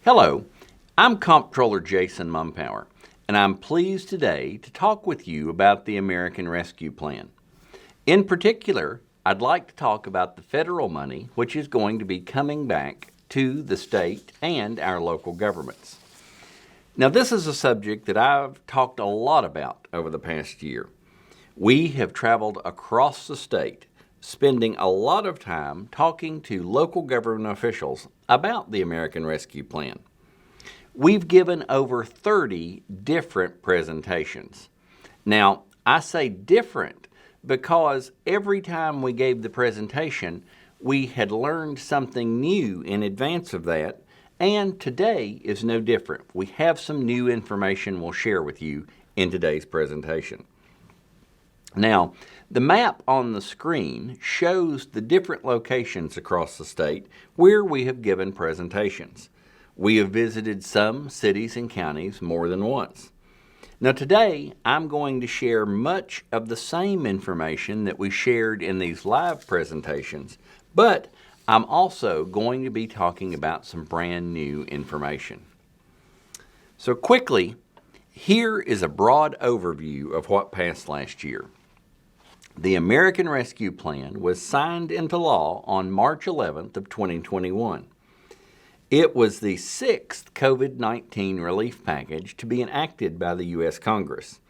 Hello, I'm Comptroller Jason Mumpower, and I'm pleased today to talk with you about the American Rescue Plan. In particular, I'd like to talk about the federal money which is going to be coming back to the state and our local governments. Now, this is a subject that I've talked a lot about over the past year. We have traveled across the state, spending a lot of time talking to local government officials about the American Rescue Plan. We've given over 30 different presentations. Now, I say different because every time we gave the presentation, we had learned something new in advance of that, and today is no different. We have some new information we'll share with you in today's presentation. Now, the map on the screen shows the different locations across the state where we have given presentations. We have visited some cities and counties more than once. Now today, I'm going to share much of the same information that we shared in these live presentations, but I'm also going to be talking about some brand new information. So quickly, here is a broad overview of what passed last year. The American Rescue Plan was signed into law on March 11th of 2021. It was the sixth COVID-19 relief package to be enacted by the U.S. Congress,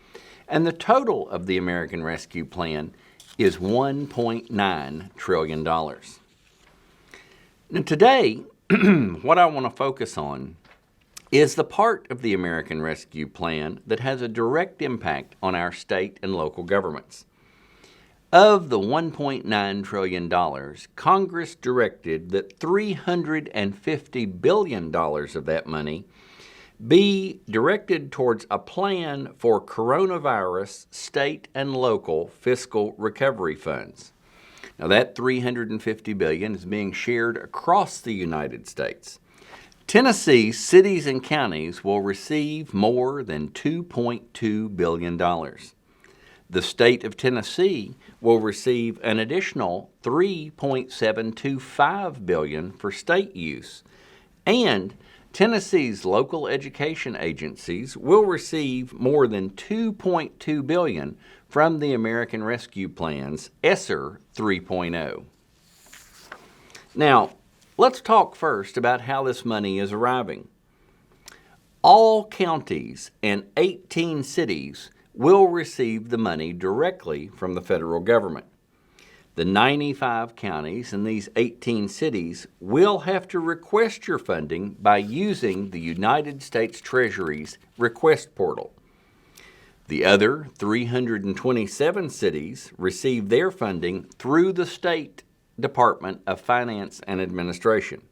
and the total of the American Rescue Plan is $1.9 trillion. Now today, what I want to focus on is the part of the American Rescue Plan that has a direct impact on our state and local governments. Of the $1.9 trillion, Congress directed that $350 billion of that money be directed towards a plan for coronavirus state and local fiscal recovery funds. Now that $350 billion is being shared across the United States. Tennessee cities and counties will receive more than $2.2 billion. The state of Tennessee will receive an additional $3.725 billion for state use, and Tennessee's local education agencies will receive more than $2.2 billion from the American Rescue Plan's ESSER 3.0. Now, let's talk first about how this money is arriving. All counties and 18 cities will receive the money directly from the federal government. The 95 counties and these 18 cities will have to request your funding by using the United States Treasury's request portal. The other 327 cities receive their funding through the State Department of Finance and Administration.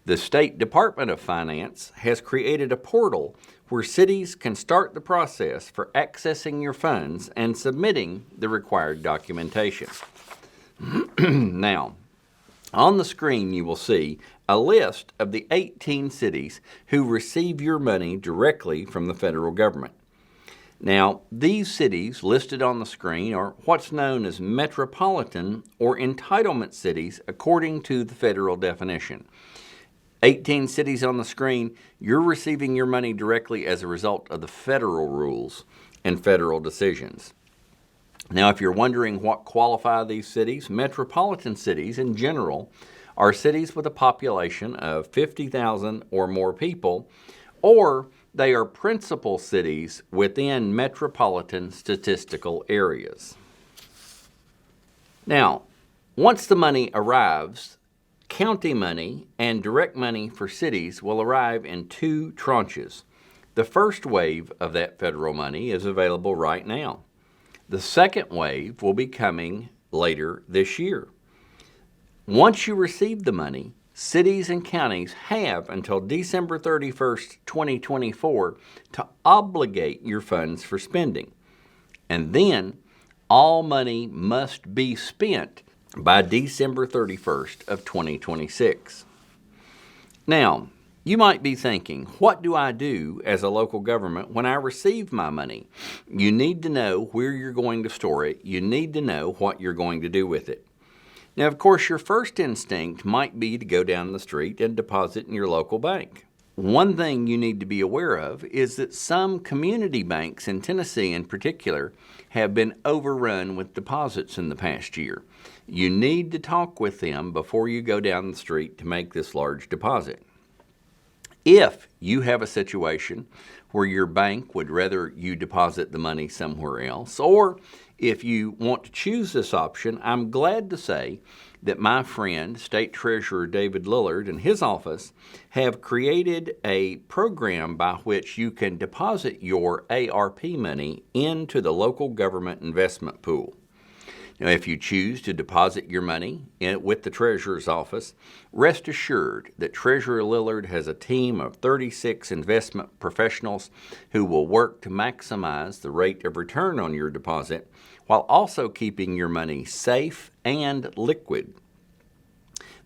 The State Department of Finance has created a portal where cities can start the process for accessing your funds and submitting the required documentation. Now, on the screen you will see a list of the 18 cities who receive your money directly from the federal government. Now, these cities listed on the screen are what's known as metropolitan or entitlement cities according to the federal definition. 18 cities on the screen, you're receiving your money directly as a result of the federal rules and federal decisions. Now, if you're wondering what qualify these cities, metropolitan cities in general are cities with a population of 50,000 or more people, or they are principal cities within metropolitan statistical areas. Now, once the money arrives, county money and direct money for cities will arrive in two tranches. The first wave of that federal money is available right now. The second wave will be coming later this year. Once you receive the money, cities and counties have until December 31st, 2024 to obligate your funds for spending. And then all money must be spent by December 31st of 2026. Now, you might be thinking, what do I do as a local government when I receive my money? You need to know where you're going to store it. You need to know what you're going to do with it. Now, of course, your first instinct might be to go down the street and deposit in your local bank. one thing you need to be aware of is that some community banks in Tennessee in particular have been overrun with deposits in the past year. You need to talk with them before you go down the street to make this large deposit. If you have a situation where your bank would rather you deposit the money somewhere else, or if you want to choose this option, I'm glad to say that my friend, State Treasurer David Lillard and his office have created a program by which you can deposit your ARP money into the local government investment pool. Now, if you choose to deposit your money with the Treasurer's office, rest assured that Treasurer Lillard has a team of 36 investment professionals who will work to maximize the rate of return on your deposit while also keeping your money safe and liquid.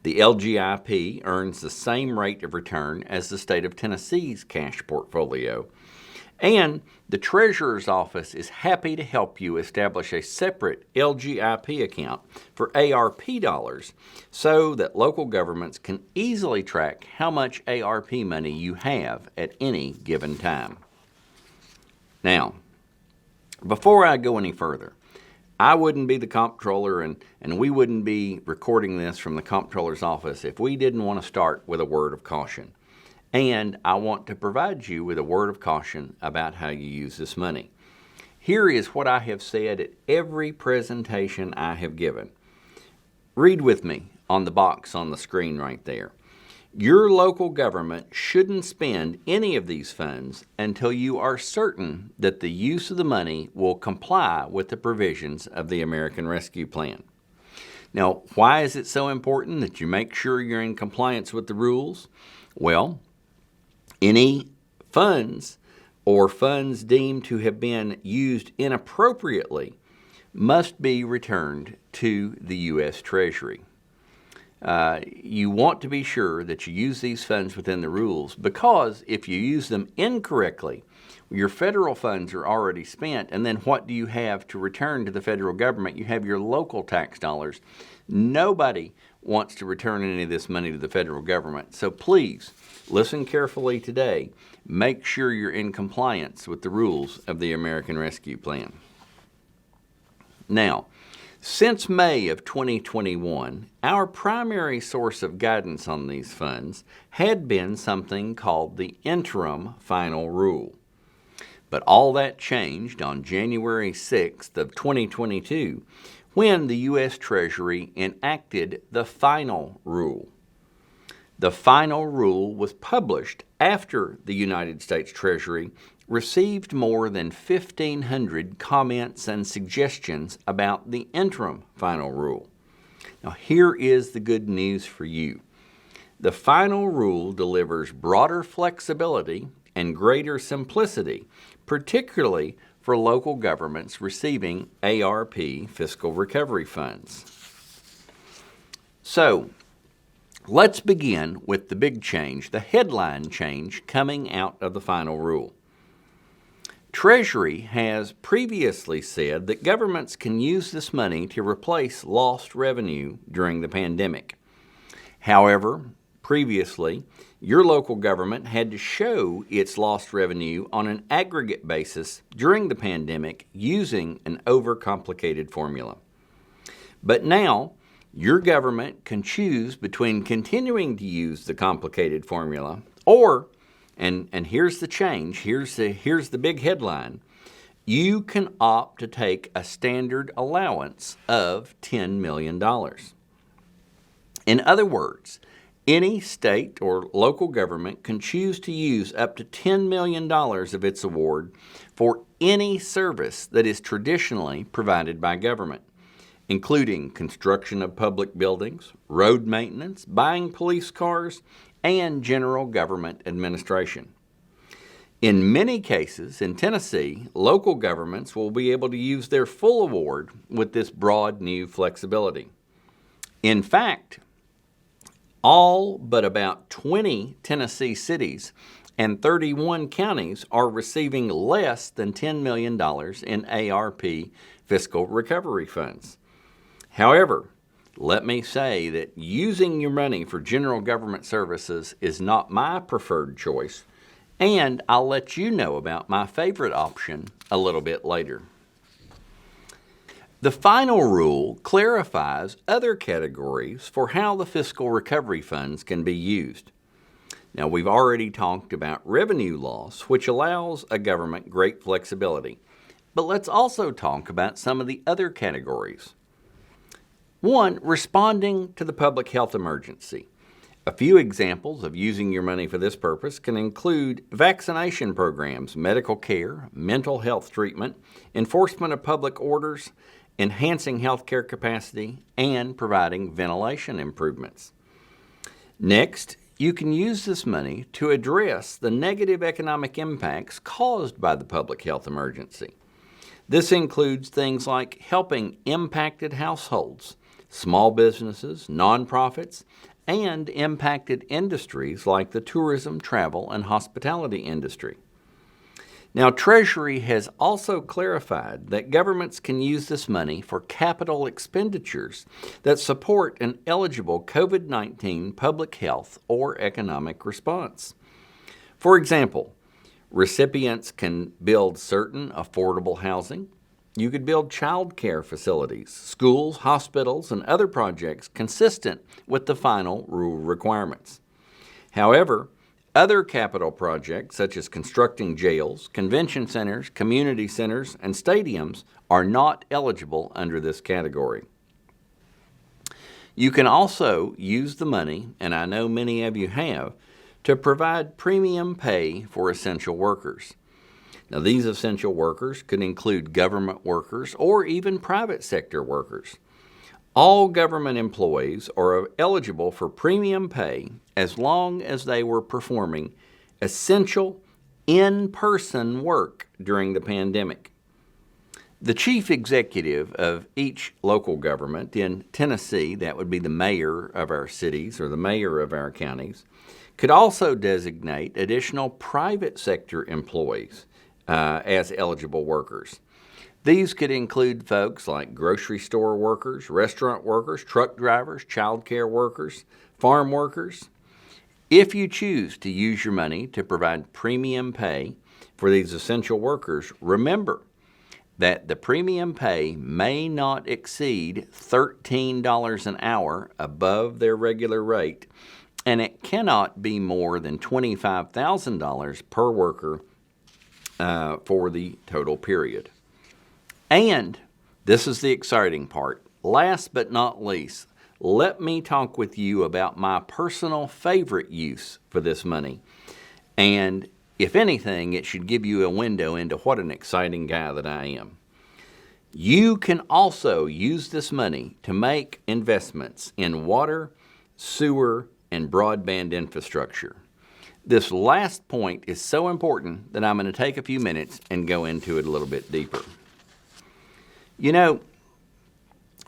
The LGIP earns the same rate of return as the state of Tennessee's cash portfolio. And the Treasurer's Office is happy to help you establish a separate LGIP account for ARP dollars so that local governments can easily track how much ARP money you have at any given time. Now, before I go any further, I wouldn't be the Comptroller and we wouldn't be recording this from the Comptroller's office if we didn't want to start with a word of caution. And I want to provide you with a word of caution about how you use this money. Here is what I have said at every presentation I have given. Read with me on the box on the screen right there. Your local government shouldn't spend any of these funds until you are certain that the use of the money will comply with the provisions of the American Rescue Plan. Now, why is it so important that you make sure you're in compliance with the rules? Well, any funds or funds deemed to have been used inappropriately must be returned to the U.S. Treasury. You want to be sure that you use these funds within the rules because if you use them incorrectly, your federal funds are already spent, and then what do you have to return to the federal government? You have your local tax dollars. Nobody wants to return any of this money to the federal government. So please, listen carefully today. Make sure you're in compliance with the rules of the American Rescue Plan. Now, since May of 2021, our primary source of guidance on these funds had been something called the Interim Final Rule. But all that changed on January 6th of 2022 when the U.S. Treasury enacted the Final Rule. The Final Rule was published after the United States Treasury received more than 1,500 comments and suggestions about the Interim Final Rule. Now, here is the good news for you. The Final Rule delivers broader flexibility and greater simplicity, particularly for local governments receiving ARP fiscal recovery funds. So, let's begin with the big change, the headline change coming out of the Final Rule. Treasury has previously said that governments can use this money to replace lost revenue during the pandemic. However, previously, your local government had to show its lost revenue on an aggregate basis during the pandemic using an overcomplicated formula. But now, your government can choose between continuing to use the complicated formula or, and here's the change, here's the big headline, you can opt to take a standard allowance of $10 million. In other words, any state or local government can choose to use up to $10 million of its award for any service that is traditionally provided by government, including construction of public buildings, road maintenance, buying police cars, and general government administration. In many cases in Tennessee, local governments will be able to use their full award with this broad new flexibility. In fact, all but about 20 Tennessee cities and 31 counties are receiving less than $10 million in ARP fiscal recovery funds. However, let me say that using your money for general government services is not my preferred choice, and I'll let you know about my favorite option a little bit later. The final rule clarifies other categories for how the fiscal recovery funds can be used. Now, we've already talked about revenue loss, which allows a government great flexibility. But let's also talk about some of the other categories. One, responding to the public health emergency. A few examples of using your money for this purpose can include vaccination programs, medical care, mental health treatment, enforcement of public orders, enhancing healthcare capacity, and providing ventilation improvements. Next, you can use this money to address the negative economic impacts caused by the public health emergency. This includes things like helping impacted households, small businesses, nonprofits, and impacted industries like the tourism, travel, and hospitality industry. Now, Treasury has also clarified that governments can use this money for capital expenditures that support an eligible COVID-19 public health or economic response. For example, recipients can build certain affordable housing. You could build child care facilities, schools, hospitals, and other projects consistent with the final rule requirements. However, other capital projects, such as constructing jails, convention centers, community centers, and stadiums, are not eligible under this category. You can also use the money, and I know many of you have, to provide premium pay for essential workers. Now, these essential workers could include government workers or even private sector workers. All government employees are eligible for premium pay as long as they were performing essential in-person work during the pandemic. The chief executive of each local government in Tennessee, that would be the mayor of our cities or the mayor of our counties, could also designate additional private sector employees as eligible workers. These could include folks like grocery store workers, restaurant workers, truck drivers, child care workers, farm workers. If you choose to use your money to provide premium pay for these essential workers, remember that the premium pay may not exceed $13 an hour above their regular rate, and it cannot be more than $25,000 per worker for the total period. And this is the exciting part. Last but not least, let me talk with you about my personal favorite use for this money. And if anything, it should give you a window into what an exciting guy that I am. You can also use this money to make investments in water, sewer, and broadband infrastructure. This last point is so important that I'm going to take a few minutes and go into it a little bit deeper. You know,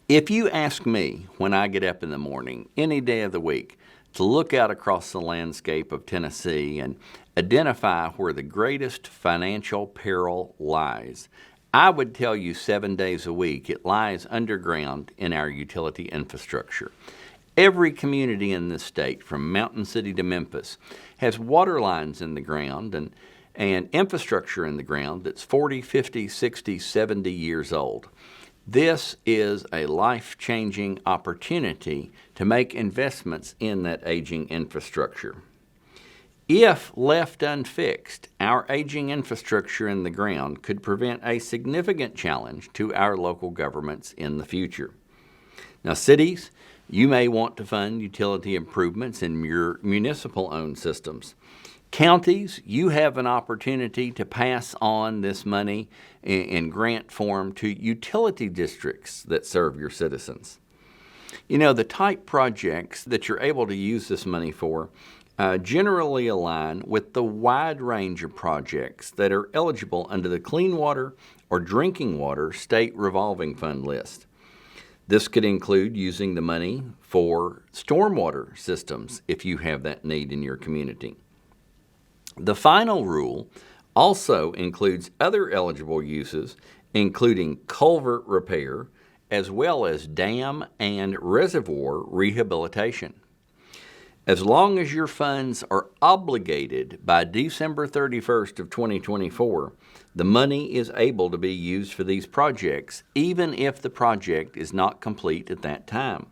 if you ask me when I get up in the morning, any day of the week, to look out across the landscape of Tennessee and identify where the greatest financial peril lies, I would tell you 7 days a week it lies underground in our utility infrastructure. Every community in this state, from Mountain City to Memphis, has water lines in the ground and infrastructure in the ground that's 40, 50, 60, 70 years old. This is a life-changing opportunity to make investments in that aging infrastructure. If left unfixed, our aging infrastructure in the ground could present a significant challenge to our local governments in the future. Now, cities, you may want to fund utility improvements in your municipal-owned systems. Counties, you have an opportunity to pass on this money in grant form to utility districts that serve your citizens. You know, the type projects that you're able to use this money for generally align with the wide range of projects that are eligible under the Clean Water or Drinking Water State Revolving Fund list. This could include using the money for stormwater systems if you have that need in your community. The final rule also includes other eligible uses, including culvert repair as well as dam and reservoir rehabilitation. As long as your funds are obligated by December 31st of 2024, the money is able to be used for these projects, even if the project is not complete at that time.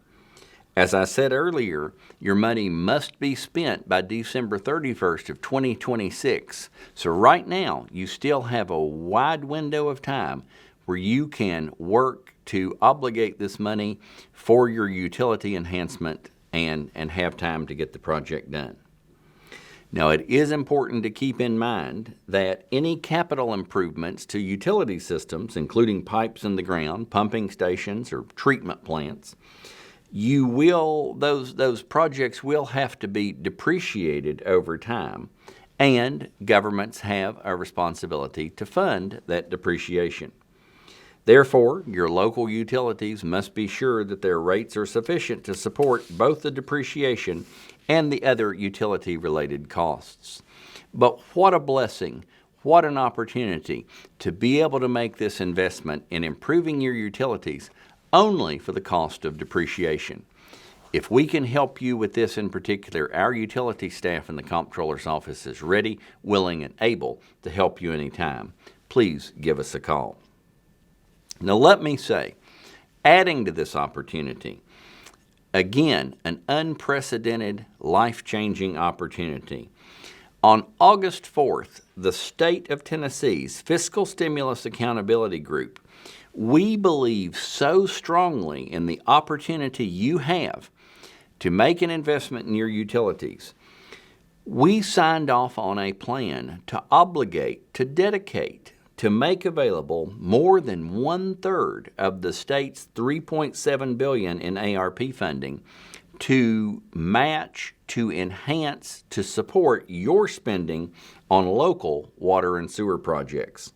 As I said earlier, your money must be spent by December 31st of 2026. So right now, you still have a wide window of time where you can work to obligate this money for your utility enhancement and have time to get the project done. Now, it is important to keep in mind that any capital improvements to utility systems, including pipes in the ground, pumping stations, or treatment plants, those projects will have to be depreciated over time, and governments have a responsibility to fund that depreciation. Therefore, your local utilities must be sure that their rates are sufficient to support both the depreciation and the other utility-related costs. But what a blessing, what an opportunity to be able to make this investment in improving your utilities only for the cost of depreciation. If we can help you with this in particular, our utility staff in the Comptroller's office is ready, willing, and able to help you anytime. Please give us a call. Now let me say, adding to this opportunity, again, an unprecedented, life-changing opportunity. On August 4th, the state of Tennessee's Fiscal Stimulus Accountability Group, we believe so strongly in the opportunity you have to make an investment in your utilities. We signed off on a plan to obligate, to dedicate, to make available more than 1/3 of the state's $3.7 billion in ARP funding to match, to enhance, to support your spending on local water and sewer projects.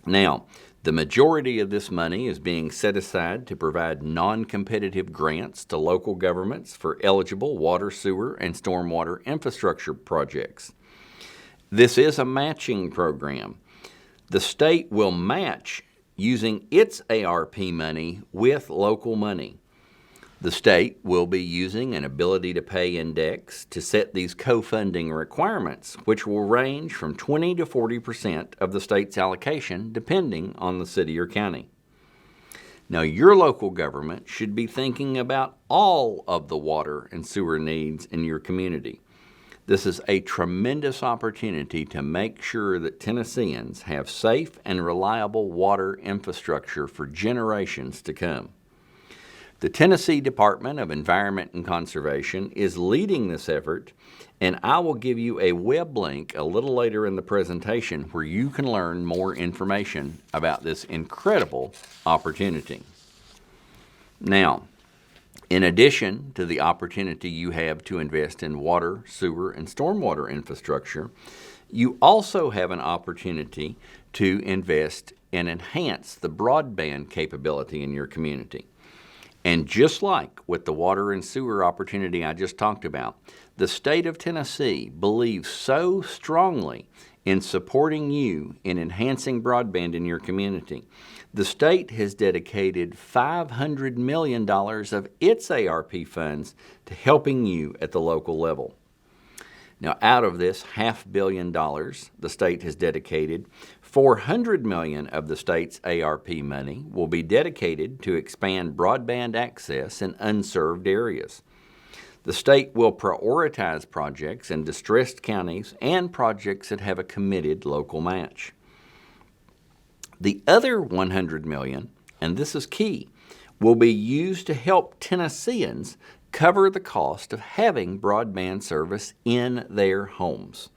Now, the majority of this money is being set aside to provide non-competitive grants to local governments for eligible water, sewer, and stormwater infrastructure projects. This is a matching program. The state will match using its ARP money with local money. The state will be using an ability to pay index to set these co-funding requirements, which will range from 20 to 40% of the state's allocation, depending on the city or county. Now, your local government should be thinking about all of the water and sewer needs in your community. This is a tremendous opportunity to make sure that Tennesseans have safe and reliable water infrastructure for generations to come. The Tennessee Department of Environment and Conservation is leading this effort, and I will give you a web link a little later in the presentation where you can learn more information about this incredible opportunity. Now, in addition to the opportunity you have to invest in water, sewer, and stormwater infrastructure, you also have an opportunity to invest and enhance the broadband capability in your community. And just like with the water and sewer opportunity I just talked about, the state of Tennessee believes so strongly in supporting you in enhancing broadband in your community. The state has dedicated $500 million of its ARP funds to helping you at the local level. Now, out of this $500 million, the state has dedicated $400 million of the state's ARP money will be dedicated to expand broadband access in unserved areas. The state will prioritize projects in distressed counties and projects that have a committed local match. The other $100 million, and this is key, will be used to help Tennesseans cover the cost of having broadband service in their homes.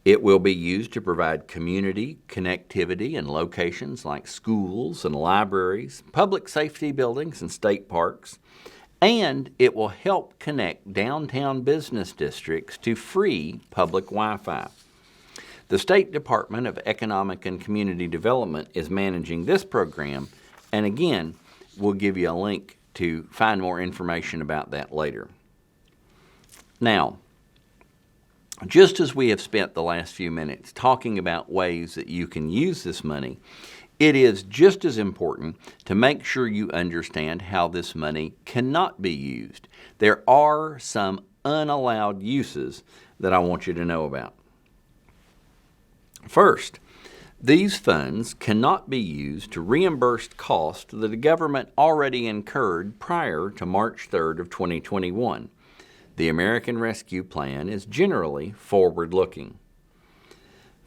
It will be used to provide community connectivity in locations like schools and libraries, public safety buildings and state parks, and it will help connect downtown business districts to free public Wi-Fi. The State Department of Economic and Community Development is managing this program, and again, we'll give you a link to find more information about that later. Now, just as we have spent the last few minutes talking about ways that you can use this money, it is just as important to make sure you understand how this money cannot be used. There are some unallowed uses that I want you to know about. First, these funds cannot be used to reimburse costs that the government already incurred prior to March 3rd of 2021. The American Rescue Plan is generally forward-looking.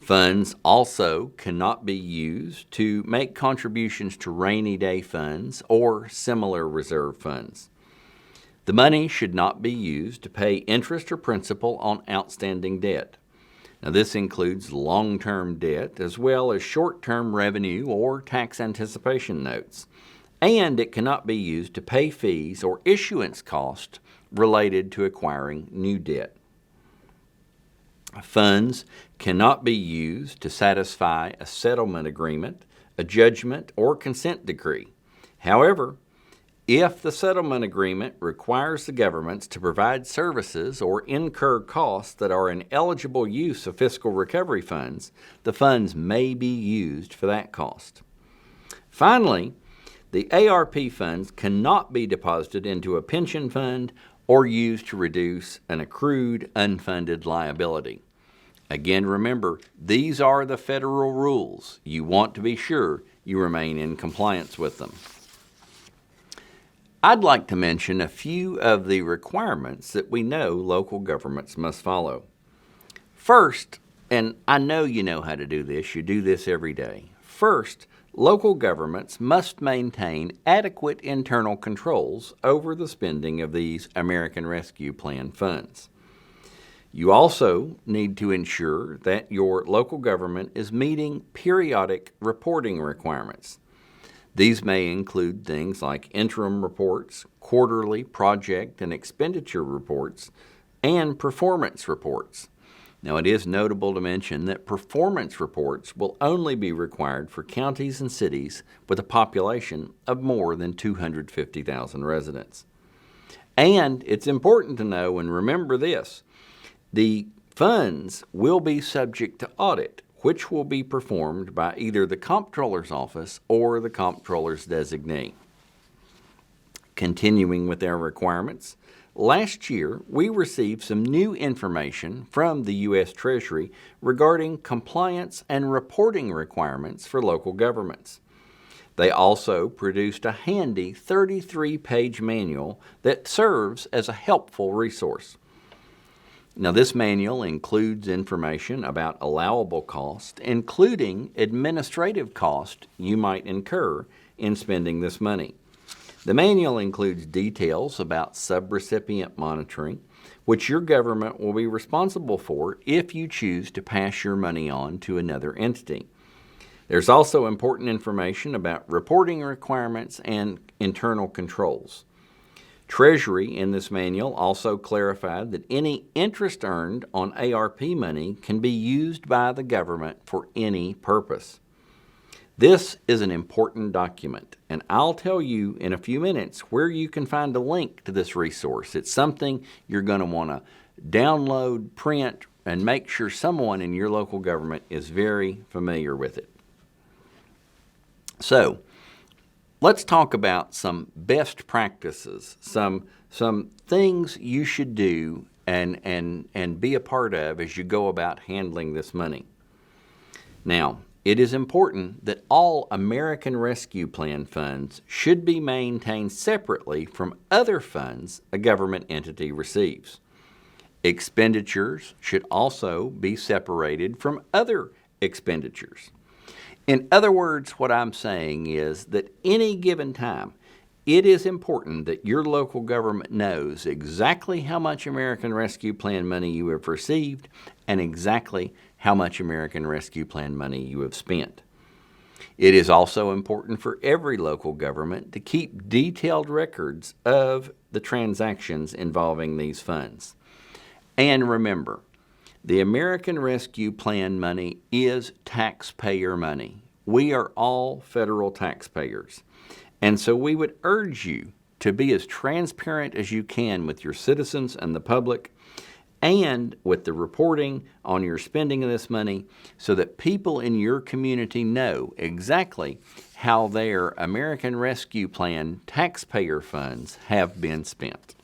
Funds also cannot be used to make contributions to rainy day funds or similar reserve funds. The money should not be used to pay interest or principal on outstanding debt. Now, this includes long-term debt as well as short-term revenue or tax anticipation notes. And it cannot be used to pay fees or issuance costs related to acquiring new debt. Funds cannot be used to satisfy a settlement agreement, a judgment, or consent decree. However, if the settlement agreement requires the governments to provide services or incur costs that are an eligible use of fiscal recovery funds, the funds may be used for that cost. Finally, the ARP funds cannot be deposited into a pension fund or used to reduce an accrued unfunded liability. Again, remember, these are the federal rules. You want to be sure you remain in compliance with them. I'd like to mention a few of the requirements that we know local governments must follow. First, and I know you know how to do this, you do this every day. First, local governments must maintain adequate internal controls over the spending of these American Rescue Plan funds. You also need to ensure that your local government is meeting periodic reporting requirements. These may include things like interim reports, quarterly project and expenditure reports, and performance reports. Now, it is notable to mention that performance reports will only be required for counties and cities with a population of more than 250,000 residents. And it's important to know and remember this: the funds will be subject to audit, which will be performed by either the Comptroller's office or the Comptroller's designee. Continuing with our requirements, last year we received some new information from the U.S. Treasury regarding compliance and reporting requirements for local governments. They also produced a handy 33-page manual that serves as a helpful resource. Now, this manual includes information about allowable costs, including administrative costs you might incur in spending this money. The manual includes details about subrecipient monitoring, which your government will be responsible for if you choose to pass your money on to another entity. There's also important information about reporting requirements and internal controls. Treasury in this manual also clarified that any interest earned on ARP money can be used by the government for any purpose. This is an important document, and I'll tell you in a few minutes where you can find a link to this resource. It's something you're going to want to download, print, and make sure someone in your local government is very familiar with it. So, let's talk about some best practices, some things you should do and be a part of as you go about handling this money. Now, it is important that all American Rescue Plan funds should be maintained separately from other funds a government entity receives. Expenditures should also be separated from other expenditures. In other words, what I'm saying is that any given time, it is important that your local government knows exactly how much American Rescue Plan money you have received and exactly how much American Rescue Plan money you have spent. It is also important for every local government to keep detailed records of the transactions involving these funds. And remember, the American Rescue Plan money is taxpayer money. We are all federal taxpayers. And so we would urge you to be as transparent as you can with your citizens and the public, and with the reporting on your spending of this money so that people in your community know exactly how their American Rescue Plan taxpayer funds have been spent.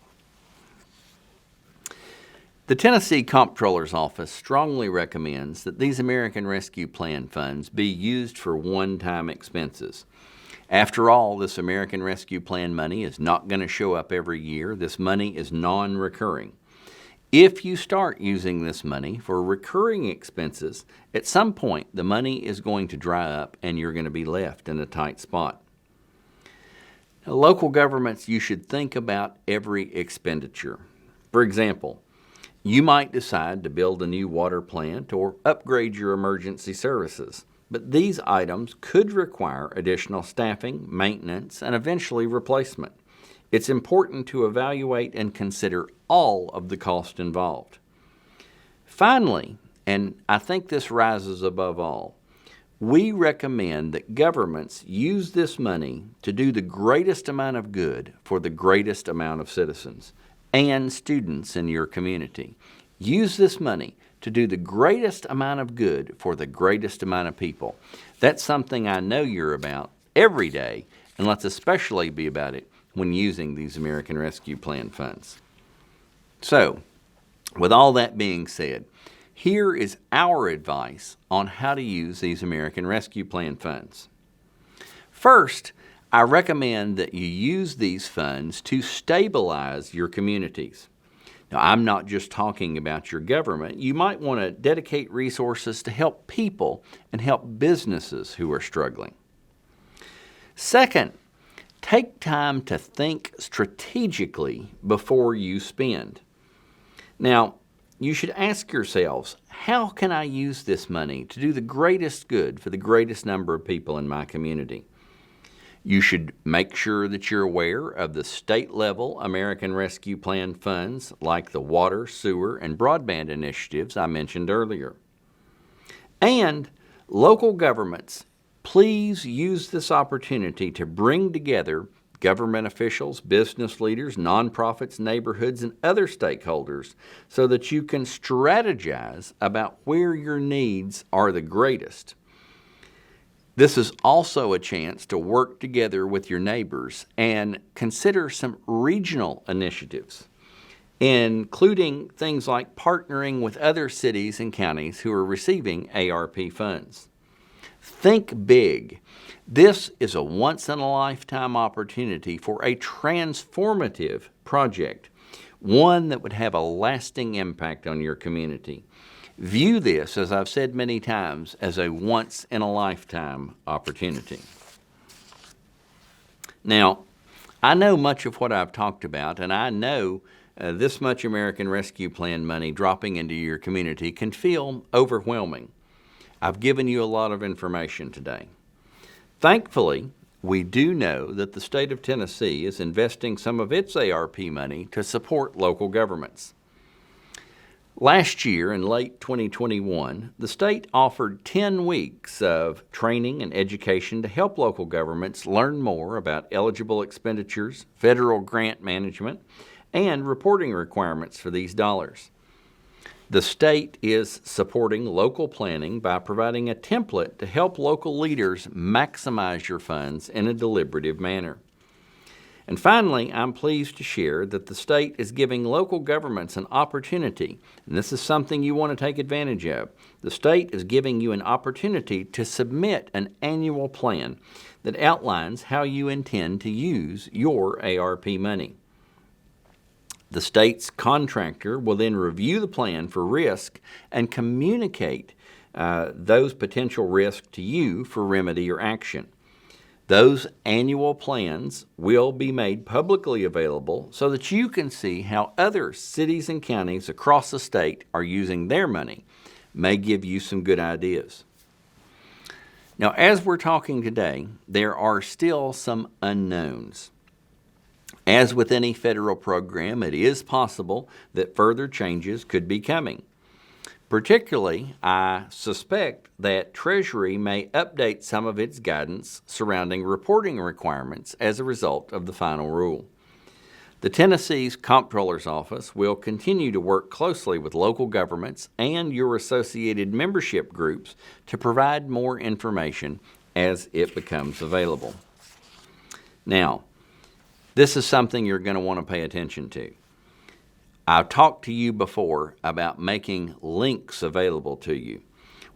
The Tennessee Comptroller's Office strongly recommends that these American Rescue Plan funds be used for one-time expenses. After all, this American Rescue Plan money is not going to show up every year. This money is non-recurring. If you start using this money for recurring expenses, at some point the money is going to dry up and you're going to be left in a tight spot. Now, local governments, you should think about every expenditure. For example, you might decide to build a new water plant or upgrade your emergency services, but these items could require additional staffing, maintenance, and eventually replacement. It's important to evaluate and consider all of the cost involved. Finally, and I think this rises above all, we recommend that governments use this money to do the greatest amount of good for the greatest amount of citizens and students in your community. Use this money to do the greatest amount of good for the greatest amount of people. That's something I know you're about every day, and let's especially be about it when using these American Rescue Plan funds. So, with all that being said, here is our advice on how to use these American Rescue Plan funds. First, I recommend that you use these funds to stabilize your communities. Now, I'm not just talking about your government. You might want to dedicate resources to help people and help businesses who are struggling. Second, take time to think strategically before you spend. Now, you should ask yourselves, how can I use this money to do the greatest good for the greatest number of people in my community? You should make sure that you're aware of the state-level American Rescue Plan funds like the water, sewer, and broadband initiatives I mentioned earlier. And local governments, please use this opportunity to bring together government officials, business leaders, nonprofits, neighborhoods, and other stakeholders so that you can strategize about where your needs are the greatest. This is also a chance to work together with your neighbors and consider some regional initiatives, including things like partnering with other cities and counties who are receiving ARP funds. Think big. This is a once-in-a-lifetime opportunity for a transformative project, one that would have a lasting impact on your community. View this, as I've said many times, as a once-in-a-lifetime opportunity. Now, I know much of what I've talked about, and I know this much American Rescue Plan money dropping into your community can feel overwhelming. I've given you a lot of information today. Thankfully, we do know that the state of Tennessee is investing some of its ARP money to support local governments. Last year, in late 2021, the state offered 10 weeks of training and education to help local governments learn more about eligible expenditures, federal grant management, and reporting requirements for these dollars. The state is supporting local planning by providing a template to help local leaders maximize your funds in a deliberative manner. And finally, I'm pleased to share that the state is giving local governments an opportunity, and this is something you want to take advantage of. The state is giving you an opportunity to submit an annual plan that outlines how you intend to use your ARP money. The state's contractor will then review the plan for risk and communicate those potential risks to you for remedy or action. Those annual plans will be made publicly available so that you can see how other cities and counties across the state are using their money. May give you some good ideas. Now, as we're talking today, there are still some unknowns. As with any federal program, it is possible that further changes could be coming. Particularly, I suspect that Treasury may update some of its guidance surrounding reporting requirements as a result of the final rule. The Tennessee's Comptroller's Office will continue to work closely with local governments and your associated membership groups to provide more information as it becomes available. Now, this is something you're going to want to pay attention to. I've talked to you before about making links available to you.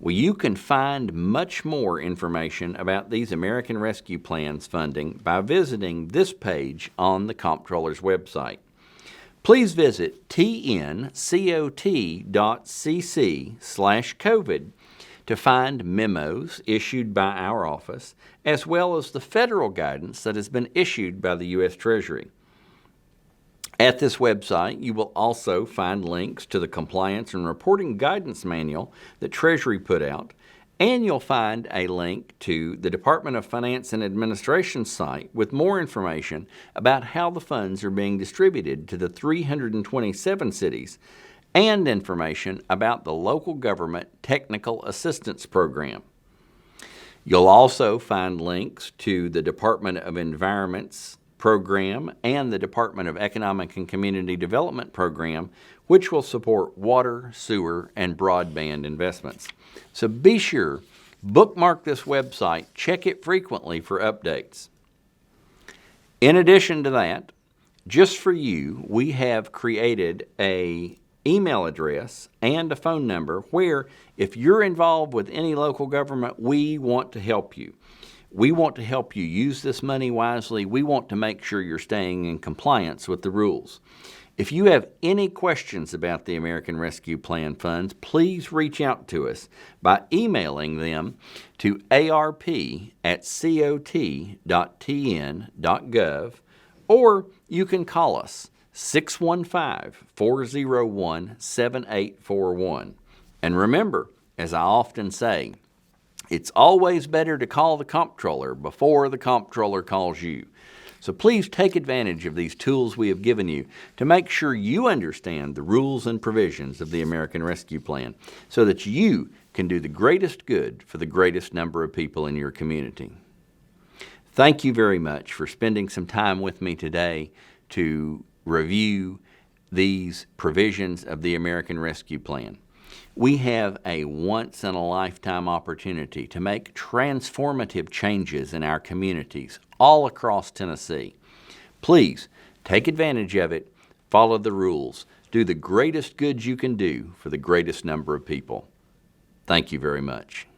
Well, you can find much more information about these American Rescue Plans funding by visiting this page on the Comptroller's website. Please visit tncot.cc/COVID to find memos issued by our office, as well as the federal guidance that has been issued by the U.S. Treasury. At this website, you will also find links to the Compliance and Reporting Guidance Manual that Treasury put out, and you'll find a link to the Department of Finance and Administration site with more information about how the funds are being distributed to the 327 cities, and information about the Local Government Technical Assistance Program. You'll also find links to the Department of Environment's program and the Department of Economic and Community Development program, which will support water, sewer, and broadband investments. So be sure, bookmark this website, check it frequently for updates. In addition to that, just for you, we have created an email address and a phone number where if you're involved with any local government, we want to help you. We want to help you use this money wisely. We want to make sure you're staying in compliance with the rules. If you have any questions about the American Rescue Plan funds, please reach out to us by emailing them to arp@cot.tn.gov, or you can call us 615-401-7841. And remember, as I often say, it's always better to call the Comptroller before the Comptroller calls you. So please take advantage of these tools we have given you to make sure you understand the rules and provisions of the American Rescue Plan so that you can do the greatest good for the greatest number of people in your community. Thank you very much for spending some time with me today to review these provisions of the American Rescue Plan. We have a once-in-a-lifetime opportunity to make transformative changes in our communities all across Tennessee. Please take advantage of it, follow the rules, do the greatest good you can do for the greatest number of people. Thank you very much.